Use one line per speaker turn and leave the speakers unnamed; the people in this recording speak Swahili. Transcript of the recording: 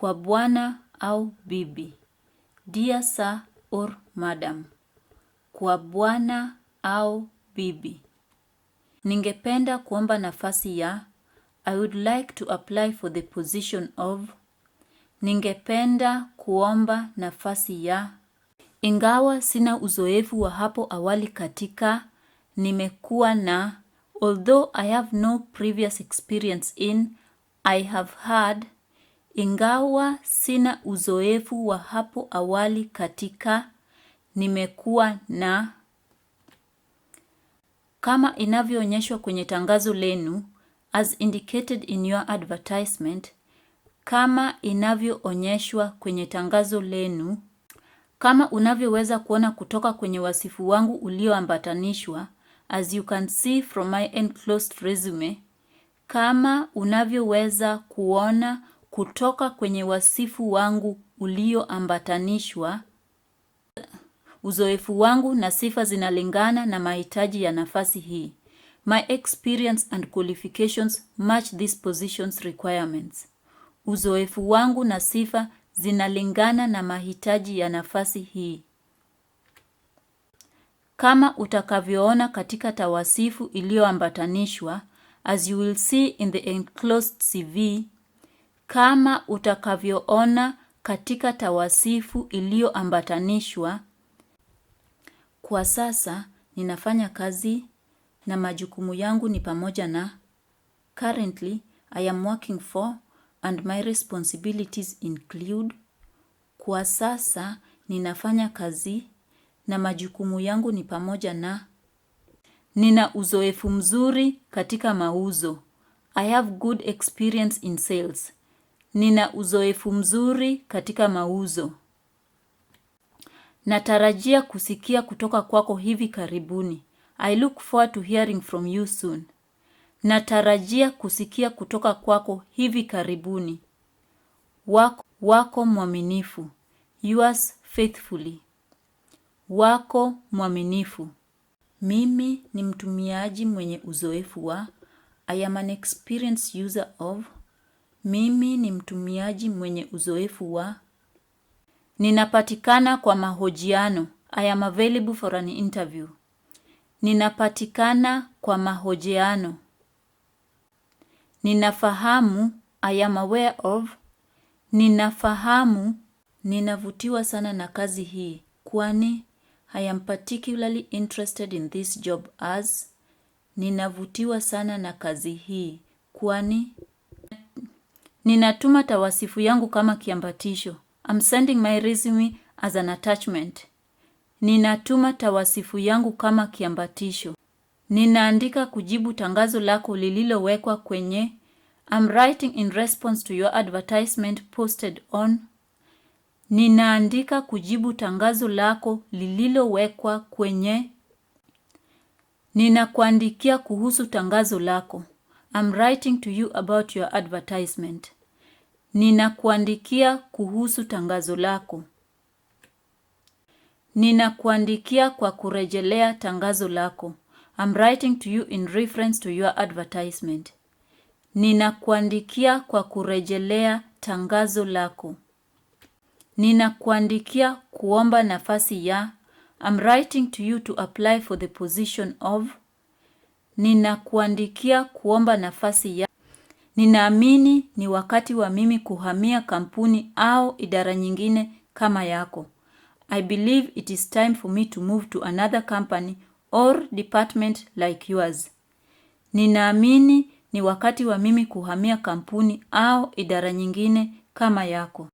kwa bwana au bibi. Dear sir or madam. Kwa bwana au bibi. Ningependa kuomba nafasi ya I would like to apply for the position of. Ningependa kuomba nafasi ya Ingawa sina uzoefu wa hapo awali katika, nimekuwa na. Although I have no previous experience in, I have had. Ingawa sina uzoefu wa hapo awali katika, nimekuwa na. Kama inavyoonyeshwa kwenye tangazo lenu, as indicated in your advertisement. Kama inavyoonyeshwa kwenye tangazo lenu. Kama unavyoweza kuona kutoka kwenye wasifu wangu ulioambatanishwa, as you can see from my enclosed resume. Kama unavyoweza kuona kutoka kwenye wasifu wangu ulioambatanishwa, uzoefu wangu na sifa zinalingana na mahitaji ya nafasi hii. My experience and qualifications match this position's requirements. Uzoefu wangu na sifa zinalingana na mahitaji ya nafasi hii. Kama utakavyoona katika tawasifu iliyoambatanishwa, as you will see in the enclosed CV. Kama utakavyoona katika tawasifu iliyoambatanishwa, kwa sasa ninafanya kazi na majukumu yangu ni pamoja na currently I am working for and my responsibilities include. Kwa sasa ninafanya kazi na majukumu yangu ni pamoja na. Nina uzoefu mzuri katika mauzo. I have good experience in sales. Nina uzoefu mzuri katika mauzo. Natarajia kusikia kutoka kwako hivi karibuni. I look forward to hearing from you soon. Natarajia kusikia kutoka kwako hivi karibuni. Wako mwaminifu. Yours faithfully. Wako mwaminifu. Mimi ni mtumiaji mwenye uzoefu wa. I am an experienced user of. Mimi ni mtumiaji mwenye uzoefu wa. Ninapatikana kwa mahojiano. I am available for an interview. Ninapatikana kwa mahojiano. Ninafahamu. I am aware of. Ninafahamu. Ninavutiwa sana na kazi hii. Kwani I am particularly interested in this job as. Ninavutiwa sana na kazi hii. Kwani ninatuma tawasifu yangu kama kiambatisho. I'm sending my resume as an attachment. Ninatuma tawasifu yangu kama kiambatisho. Ninaandika kujibu tangazo lako lililowekwa kwenye. I'm writing in response to your advertisement posted on. Ninaandika kujibu tangazo lako lililowekwa kwenye. Ninakuandikia kuhusu tangazo lako. I'm writing to you about your advertisement. Ninakuandikia kuhusu tangazo lako. Ninakuandikia kwa kurejelea tangazo lako. I'm writing to you in reference to your advertisement. Ninakuandikia kwa kurejelea tangazo lako. Ninakuandikia kuomba nafasi ya. I'm writing to you to apply for the position of. Ninakuandikia kuomba nafasi ya. Ninaamini ni wakati wa mimi kuhamia kampuni au idara nyingine kama yako. I believe it is time for me to move to another company or department like yours. Ninaamini ni wakati wa mimi kuhamia kampuni au idara nyingine kama yako.